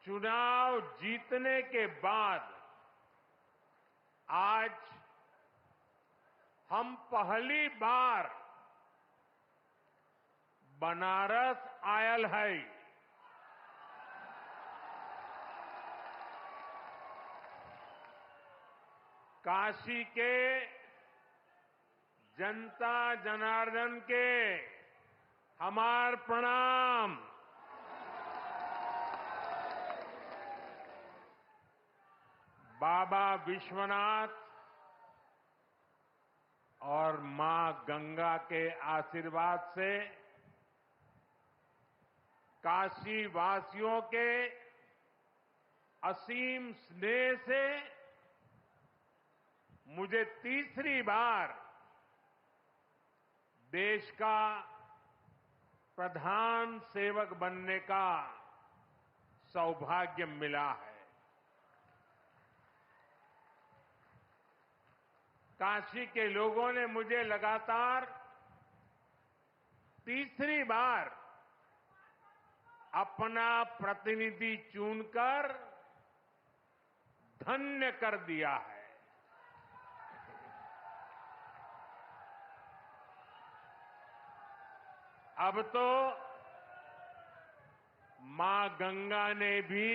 चुनाव जीतने के बाद आज हम पहली बार बनारस आयल है। काशी के जनता जनार्दन के हमार प्रणाम। बाबा विश्वनाथ और मां गंगा के आशीर्वाद से काशी वासियों के असीम स्नेह से मुझे तीसरी बार देश का प्रधान सेवक बनने का सौभाग्य मिला है। काशी के लोगों ने मुझे लगातार तीसरी बार अपना प्रतिनिधि चुनकर धन्य कर दिया है। अब तो मां गंगा ने भी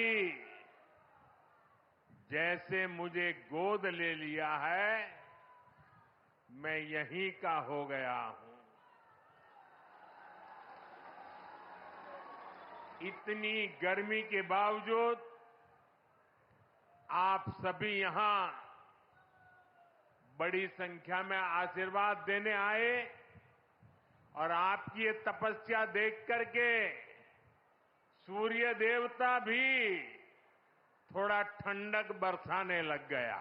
जैसे मुझे गोद ले लिया है, मैं यहीं का हो गया हूं। इतनी गर्मी के बावजूद आप सभी यहां बड़ी संख्या में आशीर्वाद देने आए और आपकी ये तपस्या देख करके सूर्य देवता भी थोड़ा ठंडक बरसाने लग गया।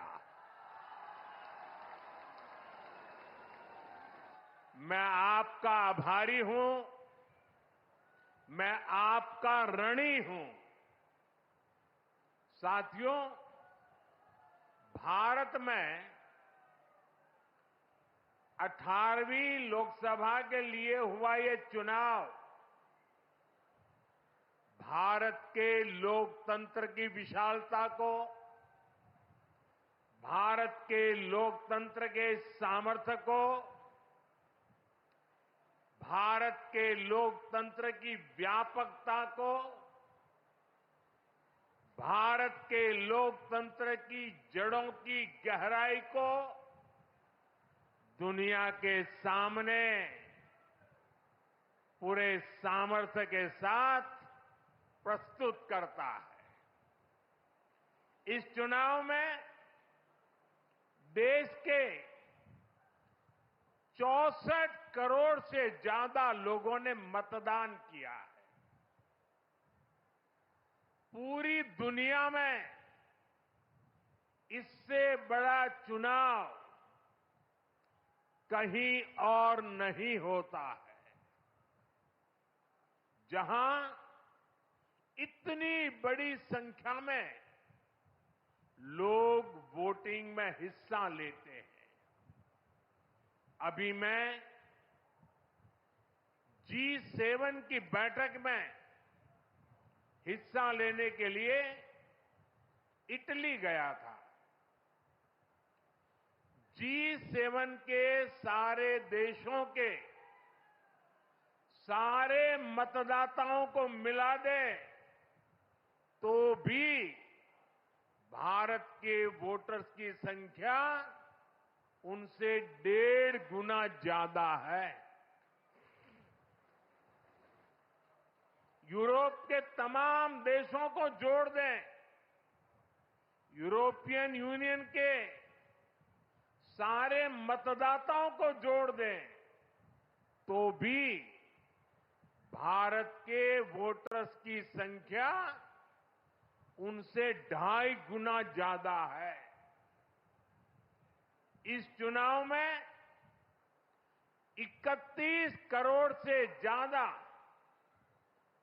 मैं आपका आभारी हूं, मैं आपका ऋणी हूं। साथियों, भारत में 18वीं लोकसभा के लिए हुआ ये चुनाव भारत के लोकतंत्र की विशालता को, भारत के लोकतंत्र के सामर्थ्य को, भारत के लोकतंत्र की व्यापकता को, भारत के लोकतंत्र की जड़ों की गहराई को दुनिया के सामने पूरे सामर्थ्य के साथ प्रस्तुत करता है। इस चुनाव में देश के 64 करोड़ से ज्यादा लोगों ने मतदान किया है। पूरी दुनिया में इससे बड़ा चुनाव कहीं और नहीं होता है, जहां इतनी बड़ी संख्या में लोग वोटिंग में हिस्सा लेते हैं। अभी मैं G7 की बैठक में हिस्सा लेने के लिए इटली गया था। G7 के सारे देशों के सारे मतदाताओं को मिला दे तो भी भारत के वोटर्स की संख्या उनसे 1.5 गुना ज्यादा है। यूरोप के तमाम देशों को जोड़ दें, यूरोपियन यूनियन के सारे मतदाताओं को जोड़ दें तो भी भारत के वोटर्स की संख्या उनसे 2.5 गुना ज्यादा है। इस चुनाव में 31 करोड़ से ज्यादा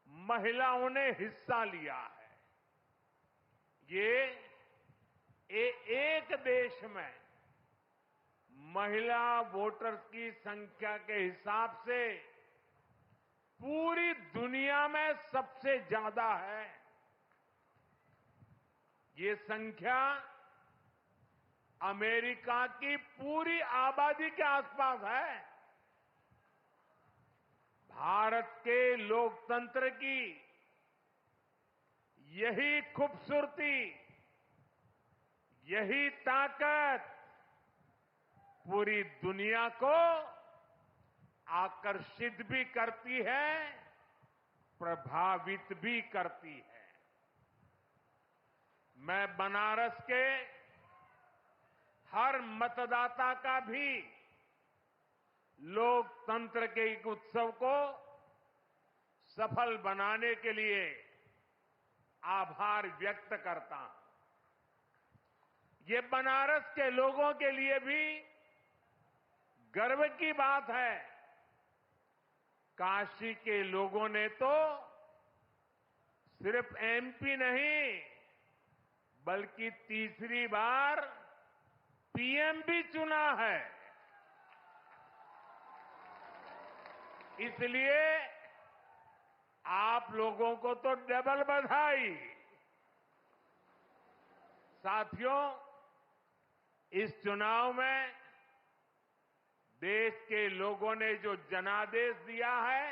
महिलाओं ने हिस्सा लिया है। ये एक देश में महिला वोटर्स की संख्या के हिसाब से पूरी दुनिया में सबसे ज्यादा है। ये संख्या अमेरिका की पूरी आबादी के आसपास है। भारत के लोकतंत्र की यही खूबसूरती, यही ताकत पूरी दुनिया को आकर्षित भी करती है, प्रभावित भी करती है। मैं बनारस के हर मतदाता का भी लोकतंत्र के एक उत्सव को सफल बनाने के लिए आभार व्यक्त करता हूं। ये बनारस के लोगों के लिए भी गर्व की बात है। काशी के लोगों ने तो सिर्फ एमपी नहीं, बल्कि तीसरी बार पीएम भी चुना है। इसलिए आप लोगों को तो डबल बधाई। साथियों, इस चुनाव में देश के लोगों ने जो जनादेश दिया है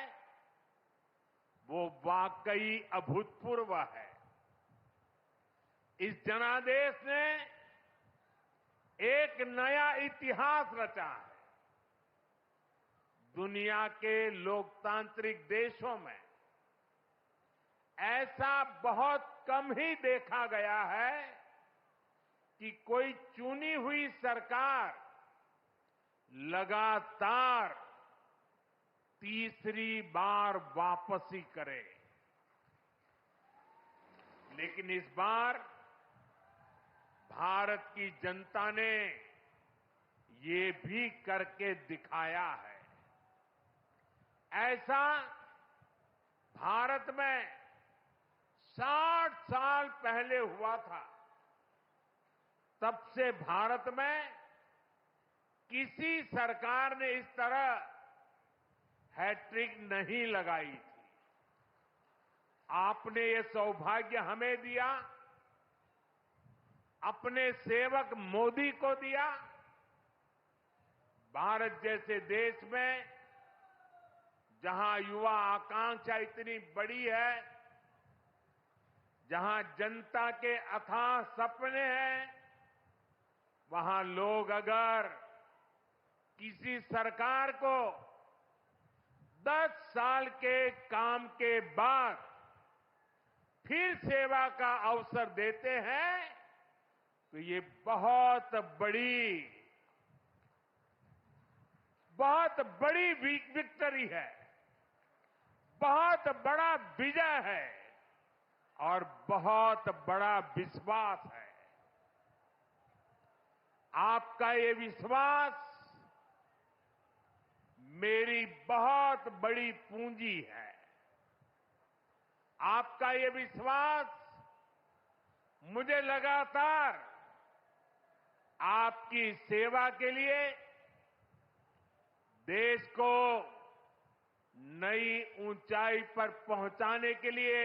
वो वाकई अभूतपूर्व है। इस जनादेश ने एक नया इतिहास रचा है। दुनिया के लोकतांत्रिक देशों में ऐसा बहुत कम ही देखा गया है कि कोई चुनी हुई सरकार लगातार तीसरी बार वापसी करे। लेकिन इस बार भारत की जनता ने ये भी करके दिखाया है। ऐसा भारत में 60 साल पहले हुआ था। तब से भारत में किसी सरकार ने इस तरह हैट्रिक नहीं लगाई थी। आपने ये सौभाग्य हमें दिया, अपने सेवक मोदी को दिया। भारत जैसे देश में जहां युवा आकांक्षा इतनी बड़ी है, जहां जनता के अथाह सपने हैं, वहां लोग अगर किसी सरकार को 10 साल के काम के बाद फिर सेवा का अवसर देते हैं तो ये बहुत बड़ी विक्ट्री है, बहुत बड़ा विजय है और बहुत बड़ा विश्वास है। आपका ये विश्वास मेरी बहुत बड़ी पूंजी है। आपका ये विश्वास मुझे लगातार आपकी सेवा के लिए देश को नई ऊंचाई पर पहुंचाने के लिए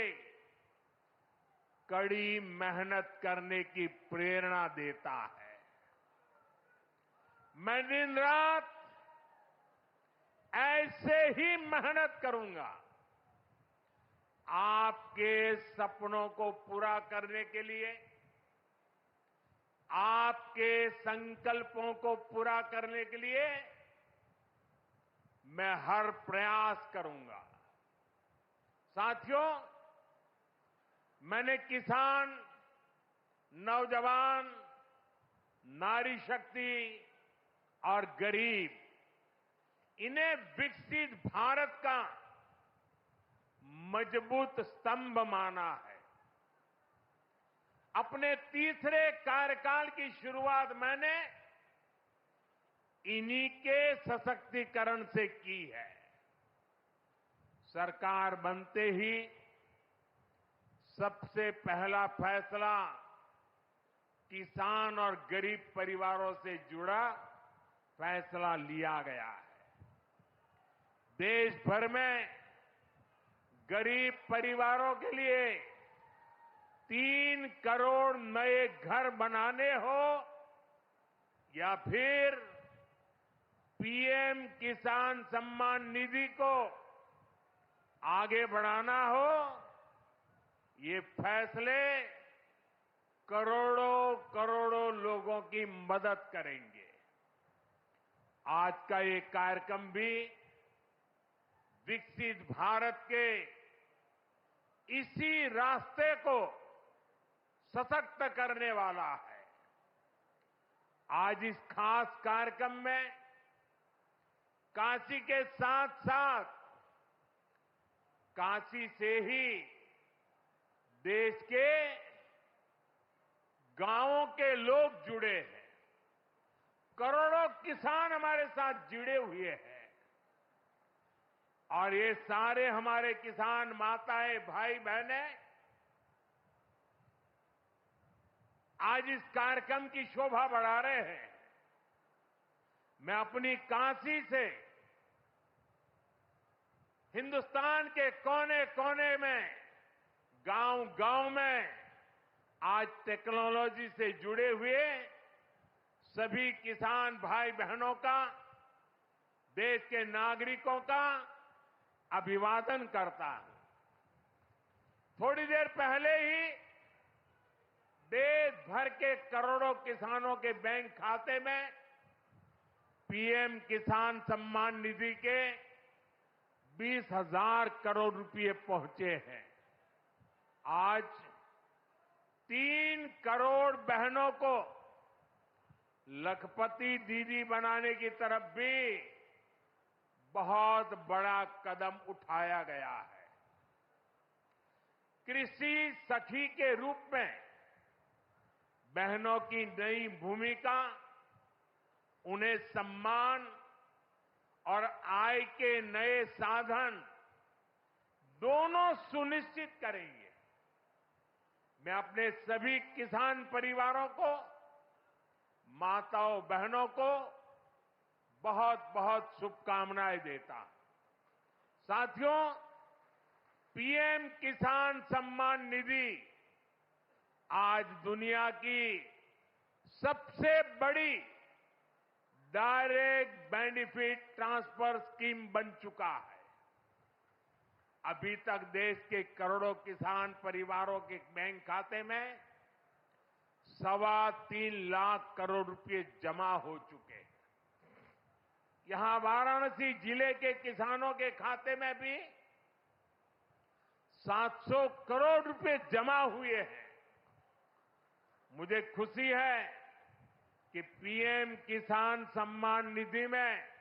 कड़ी मेहनत करने की प्रेरणा देता है। मैं दिन रात ऐसे ही मेहनत करूंगा आपके सपनों को पूरा करने के लिए, आपके संकल्पों को पूरा करने के लिए मैं हर प्रयास करूंगा। साथियों, मैंने किसान, नौजवान, नारी शक्ति और गरीब, इन्हें विकसित भारत का मजबूत स्तंभ माना है। अपने तीसरे कार्यकाल की शुरुआत मैंने इन्हीं के सशक्तिकरण से की है। सरकार बनते ही सबसे पहला फैसला किसान और गरीब परिवारों से जुड़ा फैसला लिया गया है। देश भर में गरीब परिवारों के लिए 3 करोड़ नए घर बनाने हो या फिर पीएम किसान सम्मान निधि को आगे बढ़ाना हो, ये फैसले करोड़ों करोड़ों लोगों की मदद करेंगे। आज का ये कार्यक्रम भी विकसित भारत के इसी रास्ते को सशक्त करने वाला है। आज इस खास कार्यक्रम में काशी के साथ साथ काशी से ही देश के गांवों के लोग जुड़े हैं। करोड़ों किसान हमारे साथ जुड़े हुए हैं और ये सारे हमारे किसान माताएं, भाई बहनें आज इस कार्यक्रम की शोभा बढ़ा रहे हैं। मैं अपनी काशी से हिंदुस्तान के कोने कोने में, गांव गांव में आज टेक्नोलॉजी से जुड़े हुए सभी किसान भाई बहनों का, देश के नागरिकों का अभिवादन करता हूं। थोड़ी देर पहले ही देश भर के करोड़ों किसानों के बैंक खाते में पीएम किसान सम्मान निधि के 20,000 करोड़ रुपए पहुंचे हैं। आज 3 करोड़ बहनों को लखपति दीदी बनाने की तरफ भी बहुत बड़ा कदम उठाया गया है। कृषि सखी के रूप में बहनों की नई भूमिका उन्हें सम्मान और आय के नए साधन दोनों सुनिश्चित करेंगे। मैं अपने सभी किसान परिवारों को, माताओं बहनों को बहुत बहुत शुभकामनाएं देता हूं। साथियों, पीएम किसान सम्मान निधि आज दुनिया की सबसे बड़ी डायरेक्ट बेनिफिट ट्रांसफर स्कीम बन चुका है। अभी तक देश के करोड़ों किसान परिवारों के बैंक खाते में 3.25 लाख करोड़ रुपए जमा हो चुके हैं। यहां वाराणसी जिले के किसानों के खाते में भी 700 करोड़ रुपए जमा हुए हैं। मुझे खुशी है कि पीएम किसान सम्मान निधि में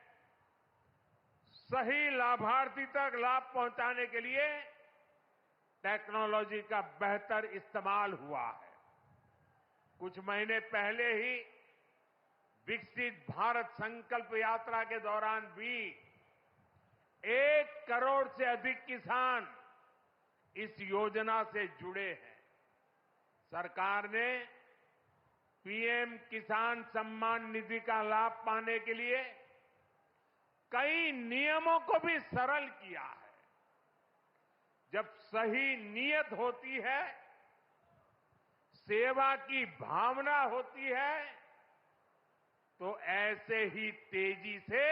सही लाभार्थी तक लाभ पहुंचाने के लिए टेक्नोलॉजी का बेहतर इस्तेमाल हुआ है। कुछ महीने पहले ही विकसित भारत संकल्प यात्रा के दौरान भी 1 करोड़ से अधिक किसान इस योजना से जुड़े हैं। सरकार ने पीएम किसान सम्मान निधि का लाभ पाने के लिए कई नियमों को भी सरल किया है। जब सही नीयत होती है, सेवा की भावना होती है, तो ऐसे ही तेजी से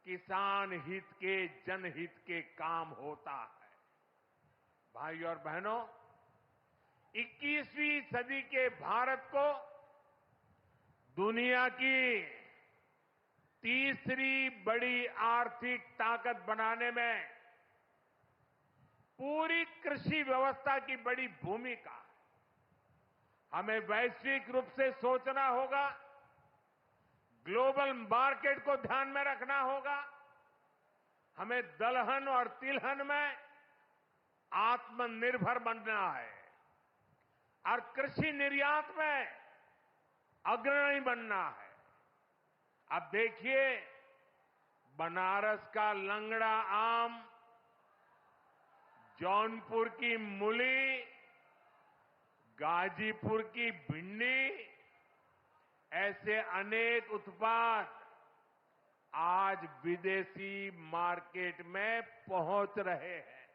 किसान हित के, जनहित के काम होता है। भाइयों और बहनों, 21वीं सदी के भारत को दुनिया की तीसरी बड़ी आर्थिक ताकत बनाने में पूरी कृषि व्यवस्था की बड़ी भूमिका है। हमें वैश्विक रूप से सोचना होगा, ग्लोबल मार्केट को ध्यान में रखना होगा। हमें दलहन और तिलहन में आत्मनिर्भर बनना है और कृषि निर्यात में अग्रणी बनना है। अब देखिए, बनारस का लंगड़ा आम, जौनपुर की मूली, गाजीपुर की भिंडी, ऐसे अनेक उत्पाद आज विदेशी मार्केट में पहुंच रहे हैं।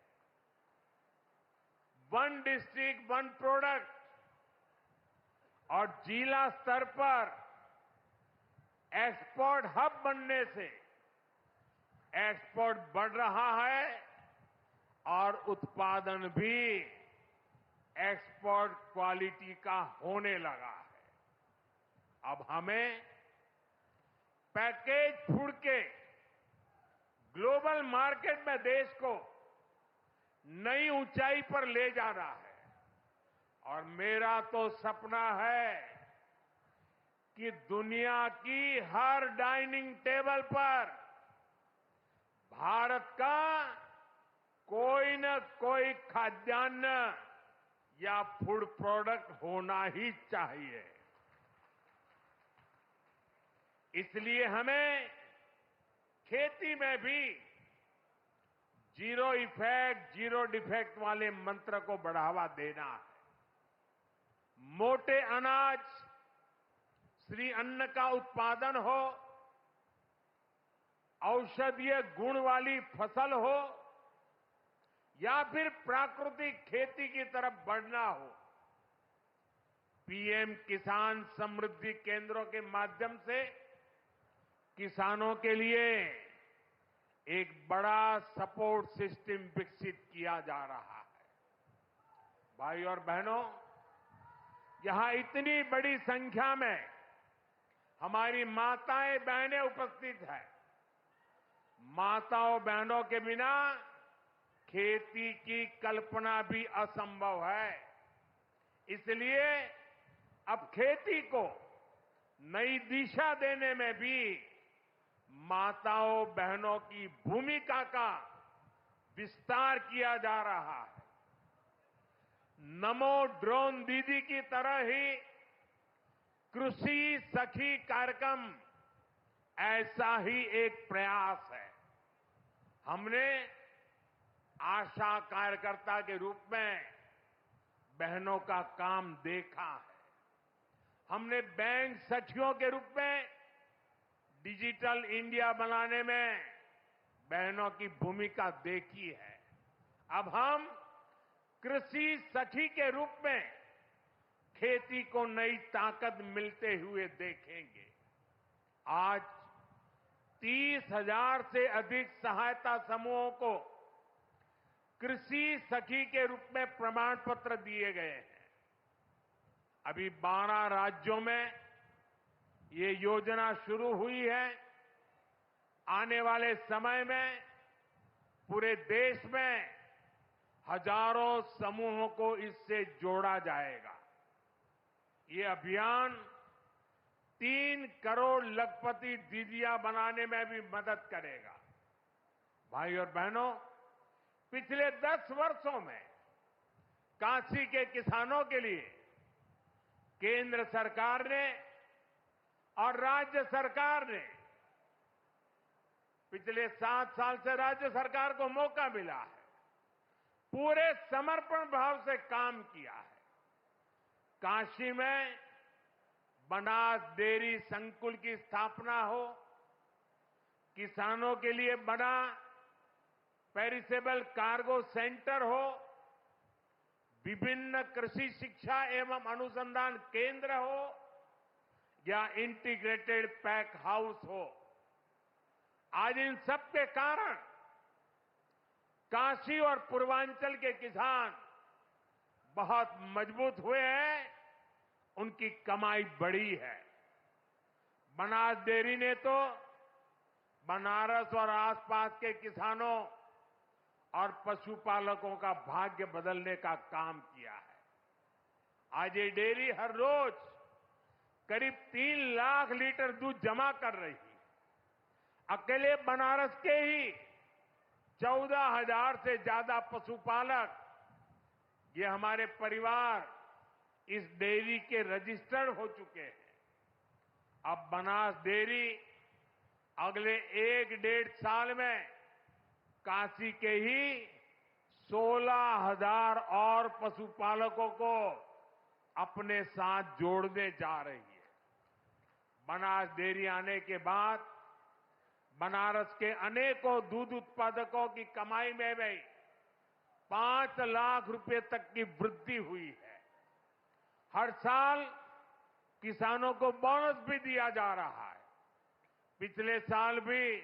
वन डिस्ट्रिक्ट वन प्रोडक्ट और जिला स्तर पर एक्सपोर्ट हब बनने से एक्सपोर्ट बढ़ रहा है और उत्पादन भी एक्सपोर्ट क्वालिटी का होने लगा है। अब हमें पैकेज फूड के ग्लोबल मार्केट में देश को नई ऊंचाई पर ले जाना है और मेरा तो सपना है कि दुनिया की हर डाइनिंग टेबल पर भारत का कोई न कोई खाद्यान्न या फूड प्रोडक्ट होना ही चाहिए। इसलिए हमें खेती में भी जीरो इफेक्ट जीरो डिफेक्ट वाले मंत्र को बढ़ावा देना है। मोटे अनाज श्री अन्न का उत्पादन हो, औषधीय गुण वाली फसल हो या फिर प्राकृतिक खेती की तरफ बढ़ना हो, पीएम किसान समृद्धि केंद्रों के माध्यम से किसानों के लिए एक बड़ा सपोर्ट सिस्टम विकसित किया जा रहा है। भाई और बहनों, यहां इतनी बड़ी संख्या में हमारी माताएं बहनें उपस्थित हैं। माताओं बहनों के बिना खेती की कल्पना भी असंभव है। इसलिए अब खेती को नई दिशा देने में भी माताओं बहनों की भूमिका का विस्तार किया जा रहा है। नमो ड्रोन दीदी की तरह ही कृषि सखी कार्यक्रम ऐसा ही एक प्रयास है। हमने आशा कार्यकर्ता के रूप में बहनों का काम देखा है। हमने बैंक सखियों के रूप में डिजिटल इंडिया बनाने में बहनों की भूमिका देखी है। अब हम कृषि सखी के रूप में खेती को नई ताकत मिलते हुए देखेंगे। आज 30,000 से अधिक सहायता समूहों को कृषि सखी के रूप में प्रमाण पत्र दिए गए हैं। अभी 12 राज्यों में ये योजना शुरू हुई है। आने वाले समय में पूरे देश में हजारों समूहों को इससे जोड़ा जाएगा। ये अभियान 3 करोड़ लखपति दीदियां बनाने में भी मदद करेगा। भाई और बहनों, पिछले 10 वर्षों में काशी के किसानों के लिए केंद्र सरकार ने और राज्य सरकार ने पिछले 7 साल से राज्य सरकार को मौका मिला है, पूरे समर्पण भाव से काम किया है। काशी में बनास डेयरी संकुल की स्थापना हो, किसानों के लिए बना पेरिसेबल कार्गो सेंटर हो, विभिन्न कृषि शिक्षा एवं अनुसंधान केंद्र हो या इंटीग्रेटेड पैक हाउस हो, आज इन सब के कारण काशी और पूर्वांचल के किसान बहुत मजबूत हुए हैं, उनकी कमाई बढ़ी है। बनास डेयरी ने तो बनारस और आसपास के किसानों और पशुपालकों का भाग्य बदलने का काम किया है। आज ये डेयरी हर रोज करीब 3 लाख लीटर दूध जमा कर रही है। अकेले बनारस के ही 14,000 से ज्यादा पशुपालक, ये हमारे परिवार इस डेयरी के रजिस्टर्ड हो चुके हैं। अब बनास डेयरी अगले 1-1.5 साल में काशी के ही 16,000 और पशुपालकों को अपने साथ जोड़ने जा रही है। बनास डेयरी आने के बाद बनारस के अनेकों दूध उत्पादकों की कमाई में भी 5 लाख रुपए तक की वृद्धि हुई है। हर साल किसानों को बोनस भी दिया जा रहा है। पिछले साल भी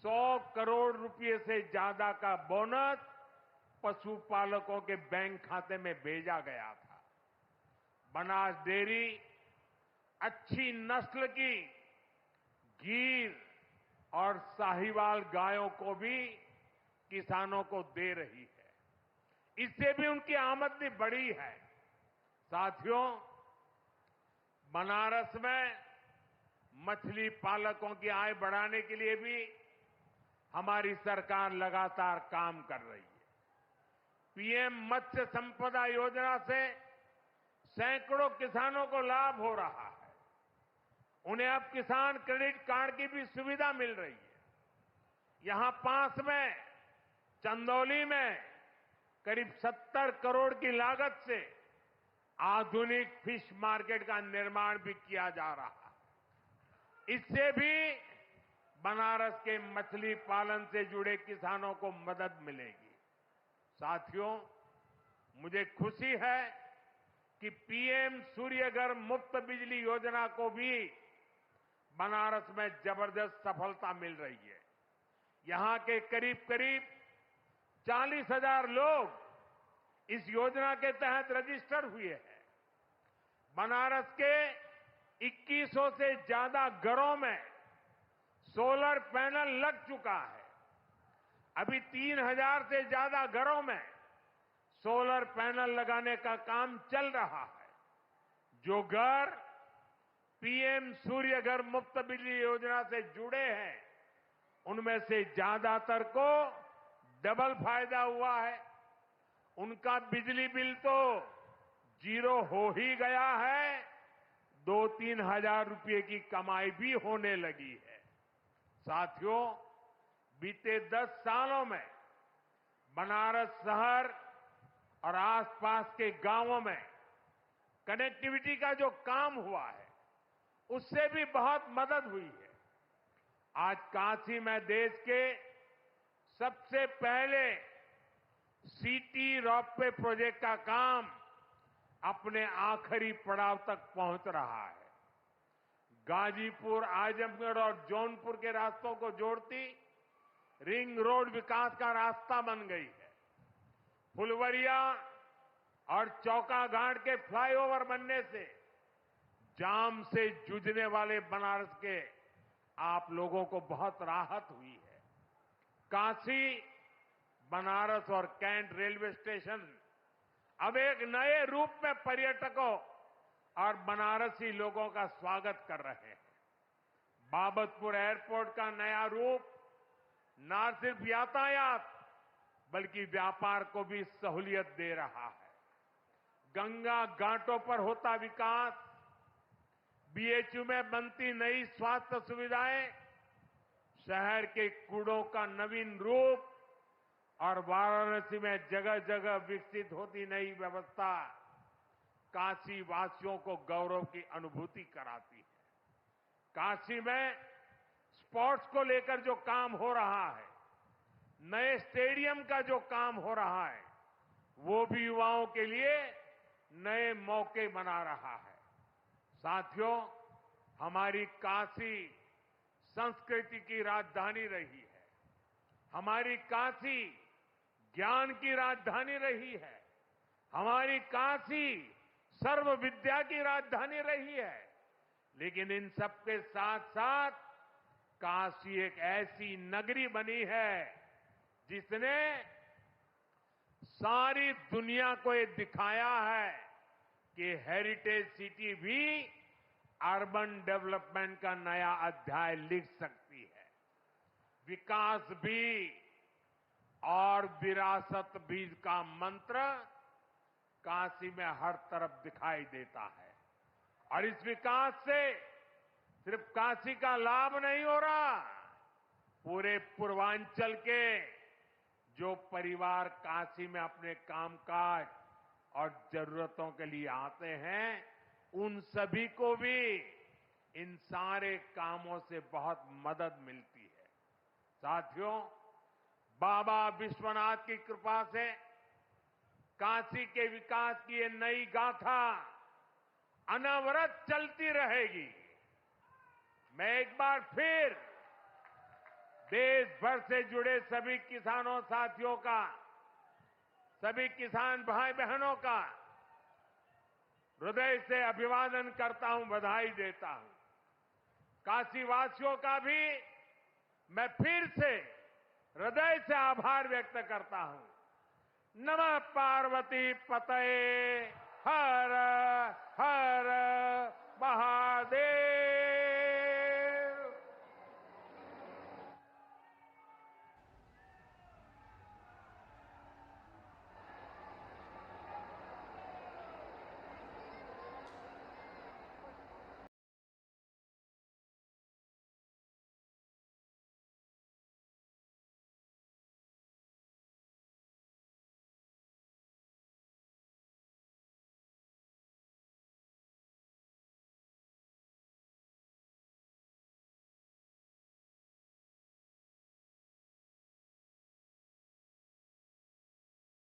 100 करोड़ रुपए से ज्यादा का बोनस पशुपालकों के बैंक खाते में भेजा गया था। बनास डेयरी अच्छी नस्ल की गीर और साहिवाल गायों को भी किसानों को दे रही है। इससे भी उनकी आमदनी बढ़ी है। साथियों, बनारस में मछली पालकों की आय बढ़ाने के लिए भी हमारी सरकार लगातार काम कर रही है। पीएम मत्स्य संपदा योजना से सैकड़ों किसानों को लाभ हो रहा है। उन्हें अब किसान क्रेडिट कार्ड की भी सुविधा मिल रही है। यहां पास में चंदौली में करीब 70 करोड़ की लागत से आधुनिक फिश मार्केट का निर्माण भी किया जा रहा है। इससे भी बनारस के मछली पालन से जुड़े किसानों को मदद मिलेगी। साथियों, मुझे खुशी है कि पीएम सूर्यघर मुफ्त बिजली योजना को भी बनारस में जबरदस्त सफलता मिल रही है। यहां के करीब करीब 40,000 लोग इस योजना के तहत रजिस्टर हुए हैं। बनारस के 2100 से ज्यादा घरों में सोलर पैनल लग चुका है। अभी 3000 से ज्यादा घरों में सोलर पैनल लगाने का काम चल रहा है। जो घर पीएम सूर्यघर मुफ्त बिजली योजना से जुड़े हैं, उनमें से ज्यादातर को डबल फायदा हुआ है। उनका बिजली बिल तो जीरो हो ही गया है, 2-3 हजार रुपए की कमाई भी होने लगी है। साथियों, बीते 10 सालों में बनारस शहर और आसपास के गांवों में कनेक्टिविटी का जो काम हुआ है, उससे भी बहुत मदद हुई है। आज काशी में देश के सबसे पहले सिटी रोपवे प्रोजेक्ट का काम अपने आखिरी पड़ाव तक पहुंच रहा है। गाजीपुर, आजमगढ़ और जौनपुर के रास्तों को जोड़ती रिंग रोड विकास का रास्ता बन गई है। फुलवरिया और चौका घाट के फ्लाईओवर बनने से जाम से जूझने वाले बनारस के आप लोगों को बहुत राहत हुई है। काशी, बनारस और कैंट रेलवे स्टेशन अब एक नए रूप में पर्यटकों और बनारसी लोगों का स्वागत कर रहे हैं। बाबतपुर एयरपोर्ट का नया रूप न सिर्फ यातायात बल्कि व्यापार को भी सहूलियत दे रहा है। गंगा घाटों पर होता विकास, बीएचयू में बनती नई स्वास्थ्य सुविधाएं, शहर के कूड़ों का नवीन रूप और वाराणसी में जगह जगह विकसित होती नई व्यवस्था काशी वासियों को गौरव की अनुभूति कराती है। काशी में स्पोर्ट्स को लेकर जो काम हो रहा है, नए स्टेडियम का जो काम हो रहा है, वो भी युवाओं के लिए नए मौके बना रहा है। साथियों, हमारी काशी संस्कृति की राजधानी रही है। हमारी काशी ज्ञान की राजधानी रही है। हमारी काशी सर्व विद्या की राजधानी रही है। लेकिन इन सबके साथ साथ काशी एक ऐसी नगरी बनी है जिसने सारी दुनिया को ये दिखाया है कि हेरिटेज सिटी भी अर्बन डेवलपमेंट का नया अध्याय लिख सकती है। विकास भी और विरासत भी का मंत्र काशी में हर तरफ दिखाई देता है। और इस विकास से सिर्फ काशी का लाभ नहीं हो रहा, पूरे पूर्वांचल के जो परिवार काशी में अपने कामकाज और जरूरतों के लिए आते हैं, उन सभी को भी इन सारे कामों से बहुत मदद मिलती है। साथियों, बाबा विश्वनाथ की कृपा से काशी के विकास की ये नई गाथा अनवरत चलती रहेगी। मैं एक बार फिर देश भर से जुड़े सभी किसानों साथियों का, सभी किसान भाई बहनों का हृदय से अभिवादन करता हूं, बधाई देता हूं। काशीवासियों का भी मैं फिर से हृदय से आभार व्यक्त करता हूं। नमः पार्वती पतये हर हर महादेव।